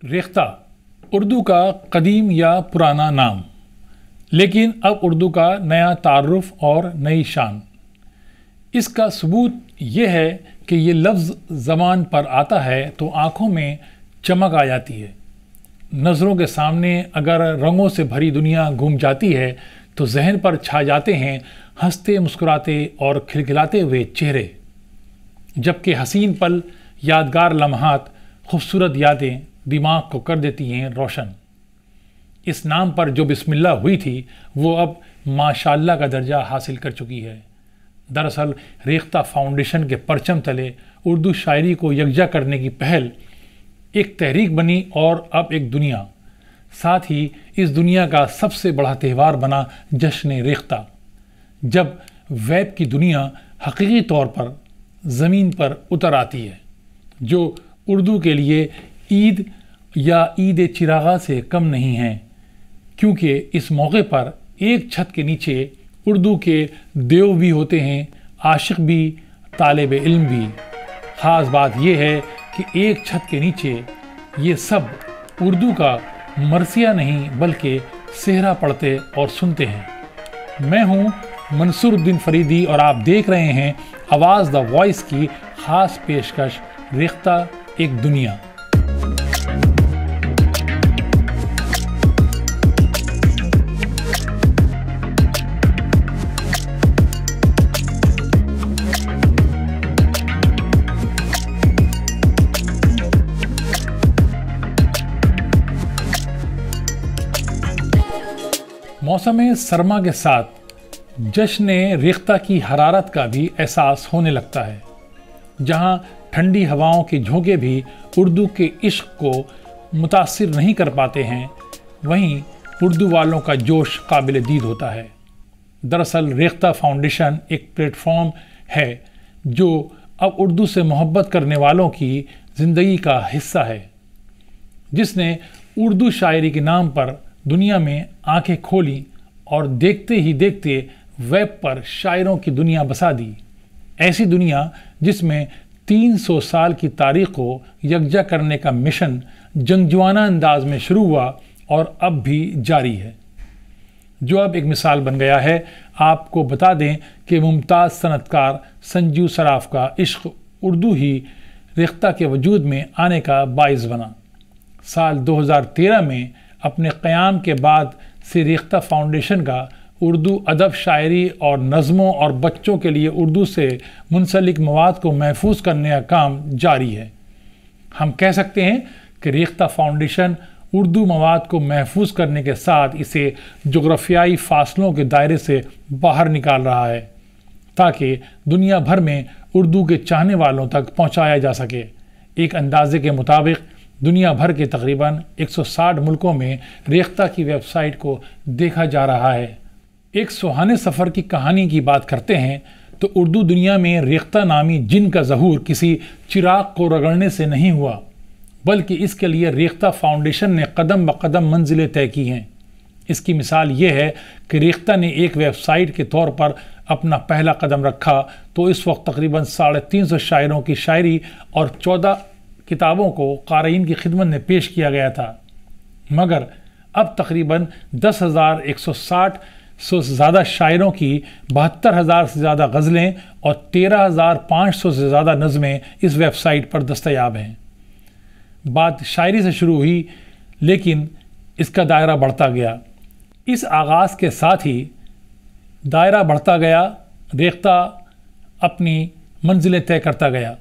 ریختہ اردو کا قدیم یا پرانا نام، لیکن اب اردو کا نیا تعارف اور نئی شان۔ اس کا ثبوت یہ ہے کہ یہ لفظ زبان پر آتا ہے تو آنکھوں میں چمک آ جاتی ہے۔ نظروں کے سامنے اگر رنگوں سے بھری دنیا گھوم جاتی ہے تو ذہن پر چھا جاتے ہیں ہنستے مسکراتے اور کھلکھلاتے ہوئے چہرے، جبکہ حسین پل، یادگار لمحات، خوبصورت یادیں دماغ کو کر دیتی ہیں روشن۔ اس نام پر جو بسم اللہ ہوئی تھی وہ اب ماشاءاللہ کا درجہ حاصل کر چکی ہے۔ دراصل ریختہ فاؤنڈیشن کے پرچم تلے اردو شاعری کو یکجا کرنے کی پہل ایک تحریک بنی اور اب ایک دنیا، ساتھ ہی اس دنیا کا سب سے بڑا تہوار بنا جشن ریختہ، جب ویب کی دنیا حقیقی طور پر زمین پر اتر آتی ہے، جو اردو کے لیے عید یا عید چراغاں سے کم نہیں ہیں، کیونکہ اس موقع پر ایک چھت کے نیچے اردو کے دیو بھی ہوتے ہیں، عاشق بھی، طالب علم بھی۔ خاص بات یہ ہے کہ ایک چھت کے نیچے یہ سب اردو کا مرثیہ نہیں بلکہ صحرا پڑھتے اور سنتے ہیں۔ میں ہوں منصور الدین فریدی اور آپ دیکھ رہے ہیں آواز دا وائس کی خاص پیشکش ریختہ ایک دنیا۔ موسم سرما کے ساتھ جشن ریختہ کی حرارت کا بھی احساس ہونے لگتا ہے۔ جہاں ٹھنڈی ہواؤں کے جھونکے بھی اردو کے عشق کو متاثر نہیں کر پاتے ہیں، وہیں اردو والوں کا جوش قابل دید ہوتا ہے۔ دراصل ریختہ فاؤنڈیشن ایک پلیٹ فارم ہے جو اب اردو سے محبت کرنے والوں کی زندگی کا حصہ ہے، جس نے اردو شاعری کے نام پر دنیا میں آنکھیں کھولی اور دیکھتے ہی دیکھتے ویب پر شاعروں کی دنیا بسا دی۔ ایسی دنیا جس میں 300 سال کی تاریخ کو یکجا کرنے کا مشن جنگجوانہ انداز میں شروع ہوا اور اب بھی جاری ہے، جو اب ایک مثال بن گیا ہے۔ آپ کو بتا دیں کہ ممتاز صنعت کار سنجو صراف کا عشق اردو ہی ریختہ کے وجود میں آنے کا باعث بنا۔ سال 2013 میں اپنے قیام کے بعد سے ریختہ فاؤنڈیشن کا اردو ادب، شاعری اور نظموں اور بچوں کے لیے اردو سے منسلک مواد کو محفوظ کرنے کا کام جاری ہے۔ ہم کہہ سکتے ہیں کہ ریختہ فاؤنڈیشن اردو مواد کو محفوظ کرنے کے ساتھ اسے جغرافیائی فاصلوں کے دائرے سے باہر نکال رہا ہے، تاکہ دنیا بھر میں اردو کے چاہنے والوں تک پہنچایا جا سکے۔ ایک اندازے کے مطابق دنیا بھر کے تقریباً 160 ملکوں میں ریختہ کی ویب سائٹ کو دیکھا جا رہا ہے۔ ایک سہانے سفر کی کہانی کی بات کرتے ہیں تو اردو دنیا میں ریختہ نامی جن کا ظہور کسی چراغ کو رگڑنے سے نہیں ہوا، بلکہ اس کے لیے ریختہ فاؤنڈیشن نے قدم بقدم منزلیں طے کی ہیں۔ اس کی مثال یہ ہے کہ ریختہ نے ایک ویب سائٹ کے طور پر اپنا پہلا قدم رکھا تو اس وقت تقریباً 350 شاعروں کی شاعری اور 14 کتابوں کو قارئین کی خدمت میں پیش کیا گیا تھا، مگر اب تقریباً 10,160 سے زیادہ شاعروں کی 72,000 سے زیادہ غزلیں اور 13,500 سے زیادہ نظمیں اس ویب سائٹ پر دستیاب ہیں۔ بات شاعری سے شروع ہوئی، لیکن اس کا دائرہ بڑھتا گیا۔ اس آغاز کے ساتھ ہی دائرہ بڑھتا گیا، ریختہ اپنی منزلیں طے کرتا گیا۔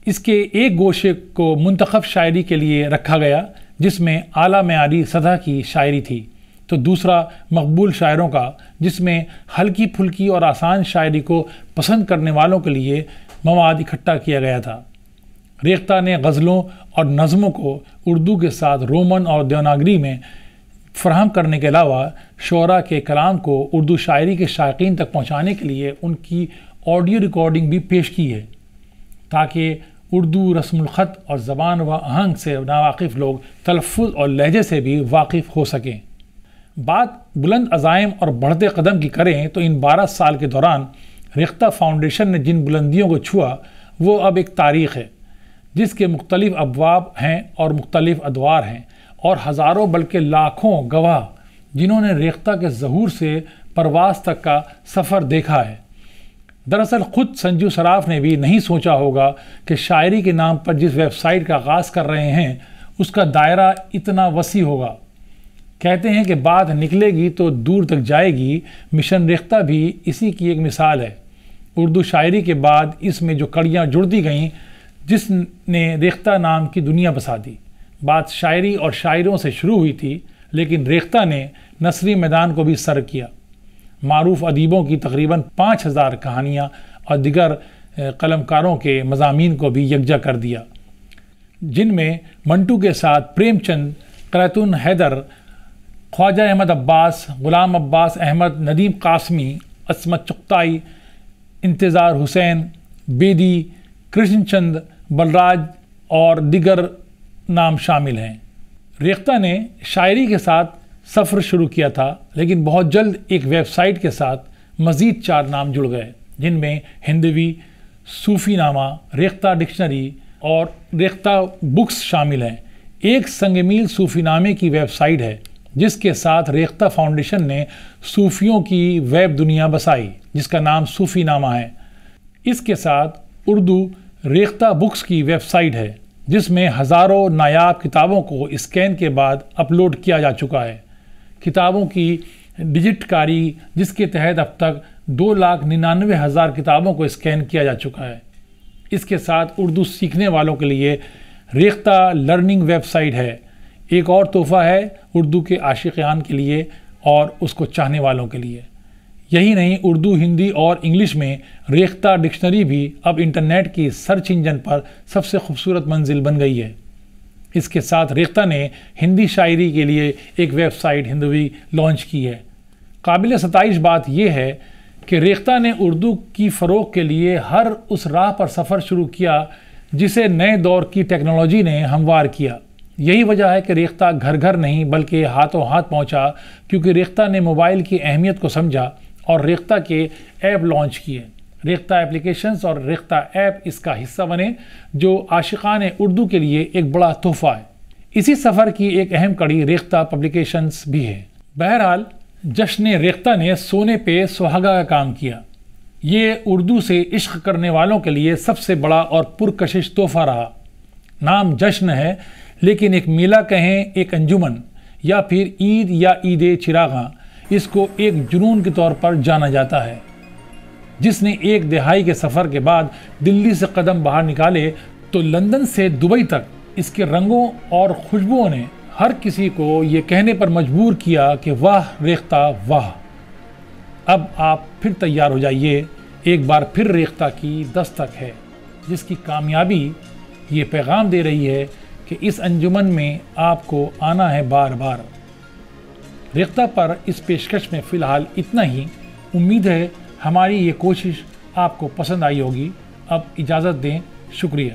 اس کے ایک گوشے کو منتخب شاعری کے لیے رکھا گیا جس میں اعلیٰ معیاری سطح کی شاعری تھی، تو دوسرا مقبول شاعروں کا جس میں ہلکی پھلکی اور آسان شاعری کو پسند کرنے والوں کے لیے مواد اکٹھا کیا گیا تھا۔ ریختہ نے غزلوں اور نظموں کو اردو کے ساتھ رومن اور دیوناگری میں فراہم کرنے کے علاوہ شعراء کے کلام کو اردو شاعری کے شائقین تک پہنچانے کے لیے ان کی آڈیو ریکارڈنگ بھی پیش کی ہے، تاکہ اردو رسم الخط اور زبان و آہنگ سے ناواقف لوگ تلفظ اور لہجے سے بھی واقف ہو سکیں۔ بات بلند عزائم اور بڑھتے قدم کی کریں تو ان 12 سال کے دوران ریختہ فاؤنڈیشن نے جن بلندیوں کو چھوا وہ اب ایک تاریخ ہے، جس کے مختلف ابواب ہیں اور مختلف ادوار ہیں، اور ہزاروں بلکہ لاکھوں گواہ جنہوں نے ریختہ کے ظہور سے پرواز تک کا سفر دیکھا ہے۔ دراصل خود سنجو صراف نے بھی نہیں سوچا ہوگا کہ شاعری کے نام پر جس ویب سائٹ کا آغاز کر رہے ہیں اس کا دائرہ اتنا وسیع ہوگا۔ کہتے ہیں کہ بات نکلے گی تو دور تک جائے گی، مشن ریختہ بھی اسی کی ایک مثال ہے۔ اردو شاعری کے بعد اس میں جو کڑیاں جڑتی گئیں جس نے ریختہ نام کی دنیا بسا دی۔ بات شاعری اور شاعروں سے شروع ہوئی تھی، لیکن ریختہ نے نثری میدان کو بھی سر کیا۔ معروف ادیبوں کی تقریباً 5000 کہانیاں اور دیگر قلمکاروں کے مضامین کو بھی یکجا کر دیا، جن میں منٹو کے ساتھ پریم چند، قلعتن حیدر، خواجہ احمد عباس، غلام عباس احمد، ندیم قاسمی، عصمت چغتائی، انتظار حسین، بیدی، کرشن چند، بلراج اور دیگر نام شامل ہیں۔ ریختہ نے شاعری کے ساتھ سفر شروع کیا تھا، لیکن بہت جلد ایک ویب سائٹ کے ساتھ مزید 4 نام جڑ گئے، جن میں ہندوی، صوفی نامہ، ریختہ ڈکشنری اور ریختہ بکس شامل ہیں۔ ایک سنگ میل صوفی نامے کی ویب سائٹ ہے جس کے ساتھ ریختہ فاؤنڈیشن نے صوفیوں کی ویب دنیا بسائی، جس کا نام صوفی نامہ ہے۔ اس کے ساتھ اردو ریختہ بکس کی ویب سائٹ ہے جس میں ہزاروں نایاب کتابوں کو اسکین کے بعد اپلوڈ کیا جا چکا ہے۔ کتابوں کی ڈیجٹ کاری جس کے تحت اب تک 2,99,000 کتابوں کو اسکین کیا جا چکا ہے۔ اس کے ساتھ اردو سیکھنے والوں کے لیے ریختہ لرننگ ویب سائٹ ہے۔ ایک اور تحفہ ہے اردو کے عاشقان کے لیے اور اس کو چاہنے والوں کے لیے۔ یہی نہیں، اردو، ہندی اور انگلش میں ریختہ ڈکشنری بھی اب انٹرنیٹ کی سرچ انجن پر سب سے خوبصورت منزل بن گئی ہے۔ اس کے ساتھ ریختہ نے ہندی شاعری کے لیے ایک ویب سائٹ ہندوی لانچ کی ہے۔ قابل ستائش بات یہ ہے کہ ریختہ نے اردو کی فروغ کے لیے ہر اس راہ پر سفر شروع کیا جسے نئے دور کی ٹیکنالوجی نے ہموار کیا۔ یہی وجہ ہے کہ ریختہ گھر گھر نہیں بلکہ ہاتھوں ہاتھ پہنچا، کیونکہ ریختہ نے موبائل کی اہمیت کو سمجھا اور ریختہ کے ایپ لانچ کیے۔ ریختہ اپلیکیشنز اور ریختہ ایپ اس کا حصہ بنے، جو عاشقان اردو کے لیے ایک بڑا تحفہ ہے۔ اسی سفر کی ایک اہم کڑی ریختہ پبلیکیشنز بھی ہے۔ بہرحال جشن ریختہ نے سونے پہ سہاگا کا کام کیا۔ یہ اردو سے عشق کرنے والوں کے لیے سب سے بڑا اور پرکشش تحفہ رہا۔ نام جشن ہے، لیکن ایک میلہ کہیں، ایک انجمن، یا پھر عید یا عید چراغاں، اس کو ایک جنون کے طور پر جانا جاتا ہے، جس نے ایک دہائی کے سفر کے بعد دلی سے قدم باہر نکالے تو لندن سے دبئی تک اس کے رنگوں اور خوشبوؤں نے ہر کسی کو یہ کہنے پر مجبور کیا کہ واہ ریختہ واہ۔ اب آپ پھر تیار ہو جائیے، ایک بار پھر ریختہ کی دستک ہے، جس کی کامیابی یہ پیغام دے رہی ہے کہ اس انجمن میں آپ کو آنا ہے بار بار۔ ریختہ پر اس پیشکش میں فی الحال اتنا ہی۔ امید ہے ہماری یہ کوشش آپ کو پسند آئی ہوگی۔ اب اجازت دیں، شکریہ۔